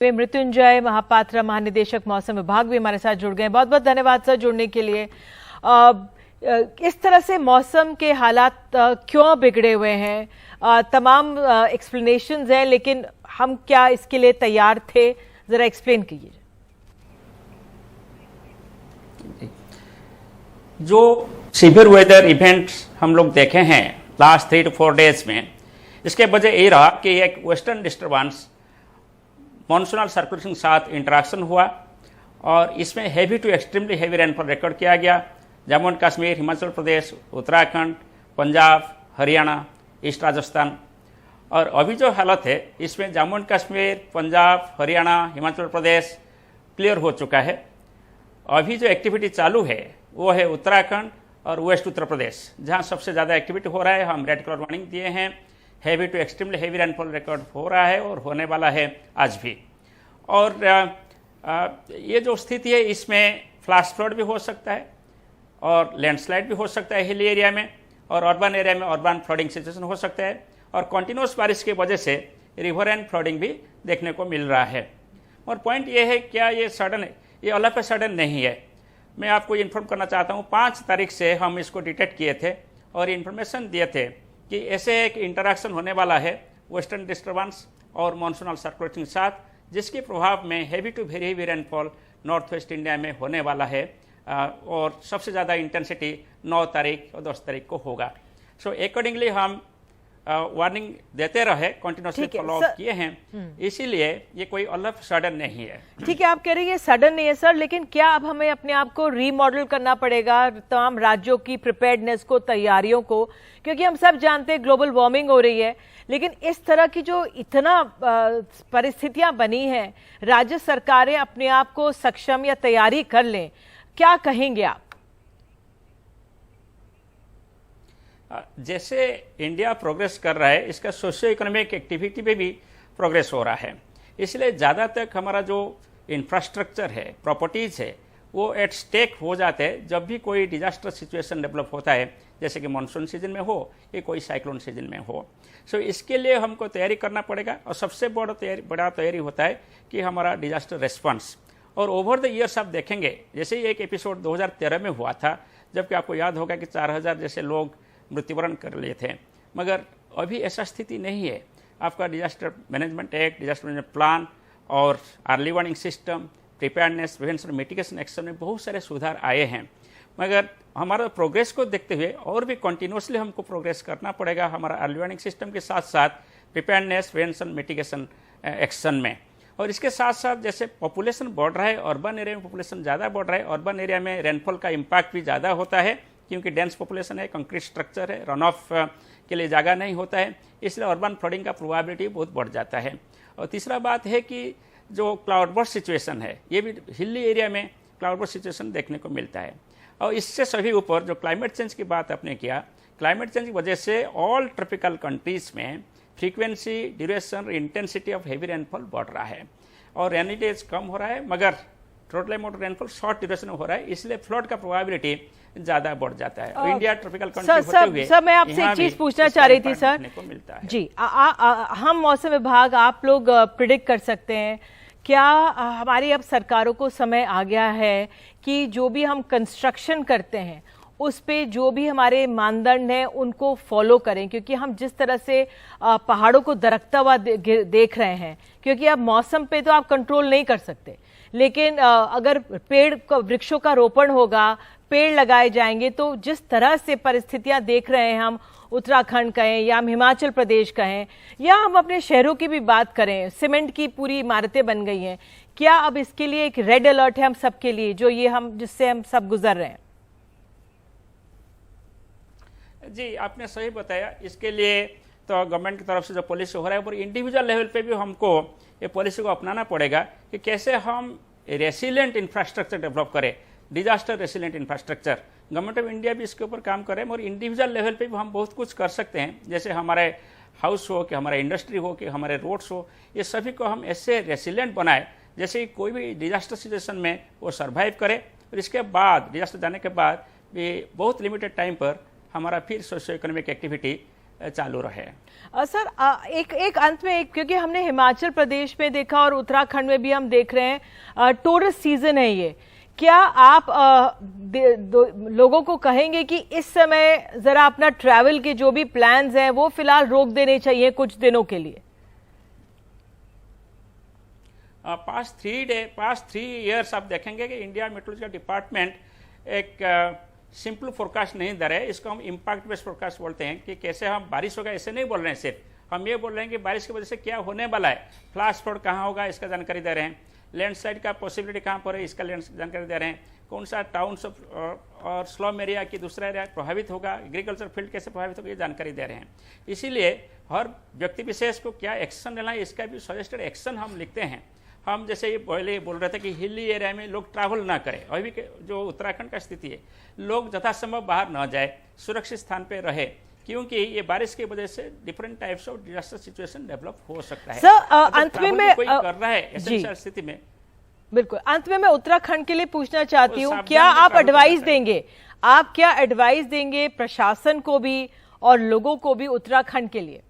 वे मृत्युंजय महापात्रा महानिदेशक मौसम विभाग भी हमारे साथ जुड़ गए। बहुत बहुत धन्यवाद सर जुड़ने के लिए। इस तरह से मौसम के हालात क्यों बिगड़े हुए हैं, तमाम एक्सप्लेनेशंस हैं, लेकिन हम क्या इसके लिए तैयार थे, जरा एक्सप्लेन कीजिए। जो सीवियर वेदर इवेंट्स हम लोग देखे हैं लास्ट 3 to 4 डेज में, इसके वजह ये रहा कि एक वेस्टर्न डिस्टर्बेंस मॉनसूनल सर्कुलेशन के साथ इंटरेक्शन हुआ और इसमें heavy to extremely heavy rainfall record किया गया। Jammu and Kashmir, Himachal Pradesh, Uttarakhand, Punjab, Haryana, east Rajasthan. और अभी जो हालत है इसमें जम्मू एंड कश्मीर, पंजाब, हरियाणा, हिमाचल प्रदेश क्लियर हो चुका है। अभी जो एक्टिविटी चालू है वो है उत्तराखंड और वेस्ट उत्तर प्रदेश, जहां सबसे ज़्यादा एक्टिविटी हो रहा है। हम रेड कलर वार्निंग दिए हैं। Heavy to extremely heavy rainfall record हो रहा है और होने वाला है आज भी। और ये जो स्थिति है इसमें फ्लैश फ्लड भी हो सकता है और लैंडस्लाइड भी हो सकता है हिली एरिया में, और अर्बन एरिया में अर्बन फ्लडिंग सिचुएशन हो सकता है। और कंटिन्यूस बारिश की वजह से रिवर एंड फ्लडिंग भी देखने को मिल रहा है। और पॉइंट ये है, क्या ये सडन है? ये ऑल ऑफ ए सडन नहीं है। मैं आपको इन्फॉर्म करना चाहता हूँ, 5 तारीख से हम इसको डिटेक्ट किए थे और इन्फॉर्मेशन दिए थे कि ऐसे एक इंटरेक्शन होने वाला है वेस्टर्न डिस्टर्बेंस और मानसूनल सर्कुलेशन के साथ, जिसके प्रभाव में heavy to very heavy rainfall north west India में होने वाला है। और सबसे ज़्यादा इंटेंसिटी 9 तारीख और 10 तारीख को होगा। सो अकॉर्डिंगली हम वार्निंग देते रहे, कंटिन्यूसली फॉलो अप किए हैं, इसीलिए ये कोई ऑल सडन नहीं है। ठीक है, आप कह रहे हैं सडन नहीं है सर, लेकिन क्या अब हमें अपने आप को रीमॉडल करना पड़ेगा तमाम राज्यों की प्रिपेयर्डनेस को, तैयारियों को? क्योंकि हम सब जानते हैं ग्लोबल वार्मिंग हो रही है, लेकिन इस तरह की जो इतना परिस्थितियां बनी हैं, राज्य सरकारें अपने आप को सक्षम या तैयारी कर लें, क्या कहेंगे आप? जैसे इंडिया प्रोग्रेस कर रहा है, इसका सोशियो इकोनॉमिक एक्टिविटी पे भी प्रोग्रेस हो रहा है। इसलिए ज़्यादा तक हमारा जो इंफ्रास्ट्रक्चर है, प्रॉपर्टीज़ है, वो एट स्टेक हो जाते हैं जब भी कोई डिजास्टर सिचुएशन डेवलप होता है, जैसे कि मानसून सीजन में हो या कोई साइक्लोन सीजन में हो। सो इसके लिए हमको तैयारी करना पड़ेगा। और सबसे बड़ा तैयारी होता है कि हमारा डिजास्टर रेस्पॉन्स। और ओवर द ईयर्स आप देखेंगे, जैसे ही एक एपिसोड 2013 में हुआ था, जबकि आपको याद होगा कि 4000 जैसे लोग मृत्युवरण कर लिए थे, मगर अभी ऐसा स्थिति नहीं है। आपका disaster management act, disaster management plan और early warning system, preparedness, prevention, mitigation action में बहुत सारे सुधार आए हैं। मगर हमारा प्रोग्रेस को देखते हुए और भी कंटिन्यूसली हमको प्रोग्रेस करना पड़ेगा हमारा अर्ली वार्निंग सिस्टम के साथ साथ प्रिपेयर्डनेस, प्रिवेंशन, मिटिगेशन एक्शन में। और इसके साथ साथ जैसे पॉपुलेशन बढ़ रहा है, अर्बन एरिया में पॉपुलेशन ज़्यादा बढ़ रहा है, अर्बन एरिया में रेनफॉल का इम्पैक्ट भी ज़्यादा होता है, क्योंकि डेंस पॉपुलेशन है, कंक्रीट स्ट्रक्चर है, रन ऑफ के लिए जगह नहीं होता है, इसलिए अर्बन फ्लडिंग का प्रोबेबिलिटी बहुत बढ़ जाता है। और तीसरा बात है कि जो क्लाउड बर्स्ट सिचुएशन है, ये भी हिली एरिया में क्लाउड बर्स्ट सिचुएशन देखने को मिलता है। और इससे सभी ऊपर जो क्लाइमेट चेंज की बात आपने किया, क्लाइमेट चेंज की वजह से ऑल ट्रॉपिकल कंट्रीज में frequency, duration, intensity of heavy rainfall बढ़ रहा है और रेनी डेज कम हो रहा है, मगर total amount of rainfall short duration में हो रहा है, इसलिए फ्लड का प्रोबेबिलिटी ज्यादा बढ़ जाता है। और इंडिया ट्रॉपिकल कंट्री होते हुए सर मैं आपसे एक चीज पूछना चाह रही थी सर जी, हम मौसम विभाग, आप लोग प्रिडिक्ट कर सकते हैं क्या हमारी अब सरकारों को समय आ गया है कि जो भी हम कंस्ट्रक्शन करते हैं उस पे जो भी हमारे मानदंड हैं उनको फॉलो करें? क्योंकि हम जिस तरह से पहाड़ों को दरकता हुआ देख रहे हैं, क्योंकि अब मौसम पे तो आप कंट्रोल नहीं कर सकते, लेकिन अगर वृक्षों का रोपण होगा, पेड़ लगाए जाएंगे, तो जिस तरह से परिस्थितियां देख रहे हैं, हम उत्तराखंड कहें या हम हिमाचल प्रदेश कहें या हम अपने शहरों की भी बात करें, सीमेंट की पूरी इमारतें बन गई हैं, क्या अब इसके लिए एक रेड अलर्ट है हम सबके लिए, जो ये हम जिससे हम सब गुजर रहे हैं? जी, आपने सही बताया। इसके लिए तो गवर्नमेंट की तरफ से जो पॉलिसी हो रहा है, और इंडिविजुअल लेवल पे भी हमको ये पॉलिसी को अपनाना पड़ेगा कि कैसे हम रेसिलिएंट इंफ्रास्ट्रक्चर डेवलप करें, disaster resilient infrastructure. Government of India भी इसके ऊपर काम करे, और इंडिविजुअल लेवल पे भी हम बहुत कुछ कर सकते हैं। जैसे हमारे हाउस हो कि हमारा इंडस्ट्री हो कि हमारे रोड्स हो, ये सभी को हम ऐसे रेसिलिएंट बनाए जैसे कोई भी डिजास्टर सिचुएशन में वो सर्वाइव करे, और इसके बाद डिजास्टर जाने के बाद भी बहुत लिमिटेड टाइम पर हमारा फिर सोशियो इकोनॉमिक एक्टिविटी चालू रहे। सर एक अंत में क्योंकि हमने हिमाचल प्रदेश में देखा और उत्तराखंड में भी हम देख रहे हैं टूरिस्ट सीजन है ये, क्या आप लोगों को कहेंगे कि इस समय जरा अपना ट्रैवल के जो भी प्लान्स हैं वो फिलहाल रोक देने चाहिए कुछ दिनों के लिए? पास्ट 3 ईयर्स आप देखेंगे कि इंडिया मेट्रोलॉजिकल डिपार्टमेंट एक सिंपल फोरकास्ट नहीं दे रहे, इसको हम इम्पैक्ट बेस्ड फोरकास्ट बोलते हैं कि कैसे हम बारिश होगा ऐसे नहीं बोल रहे हैं, सिर्फ हम ये बोल रहे हैं कि बारिश की वजह से क्या होने वाला है, फ्लैश फ्लड कहाँ होगा इसका जानकारी दे रहे हैं, लैंडस्लाइड का पॉसिबिलिटी कहाँ पर है इसका जानकारी दे रहे हैं, कौन सा टाउन्स और स्लम एरिया की दूसरा एरिया प्रभावित होगा, एग्रीकल्चर फील्ड कैसे प्रभावित होगा ये जानकारी दे रहे हैं। इसीलिए हर व्यक्ति विशेष को क्या एक्शन लेना है इसका भी सजेस्टेड एक्शन हम लिखते हैं। हम जैसे ये पहले बोल रहे थे कि हिली एरिया में लोग ट्रैवल ना करें, अभी जो उत्तराखंड का स्थिति है लोग यथासंभव बाहर ना जाए, सुरक्षित स्थान पे रहे, क्योंकि ये बारिश की वजह से different types of disaster situation develop हो सकता है। सर अंत में मैं कोई कर रहा है एसेंशियल स्थिति में, बिल्कुल अंत में मैं उत्तराखंड के लिए पूछना चाहती हूँ, क्या आप एडवाइस देंगे, आप क्या एडवाइस देंगे प्रशासन को भी और लोगों को भी उत्तराखंड के लिए?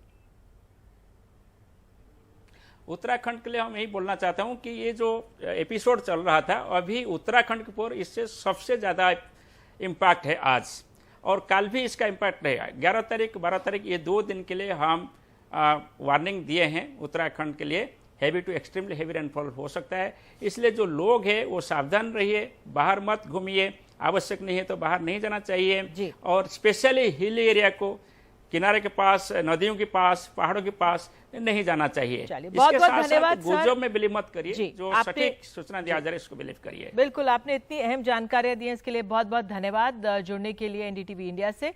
उत्तराखंड के लिए हम यही बोलना चाहता हूं कि ये जो एपिसोड चल रहा था अभी उत्तराखंड के ऊपर इससे सबसे ज्यादा इम्पैक्ट है आज, और कल भी इसका इम्पैक्ट रहेगा। 11 तारीख 12 तारीख ये 2 दिन के लिए हम वार्निंग दिए हैं उत्तराखंड के लिए, heavy to extremely heavy rainfall हो सकता है। इसलिए जो लोग हैं वो सावधान रहिए, बाहर मत घूमिए, आवश्यक नहीं है तो बाहर नहीं जाना चाहिए, और स्पेशली हिल एरिया को किनारे के पास, नदियों के पास, पहाड़ों के पास नहीं जाना चाहिए। बहुत बहुत धन्यवाद। गुजब में बिलीव मत करिए, जो सटीक सूचना दिया जा रही है उसको बिलीव करिए। बिल्कुल, आपने इतनी अहम जानकारियां दी हैं इसके लिए बहुत बहुत धन्यवाद जुड़ने के लिए एनडीटीवी इंडिया से।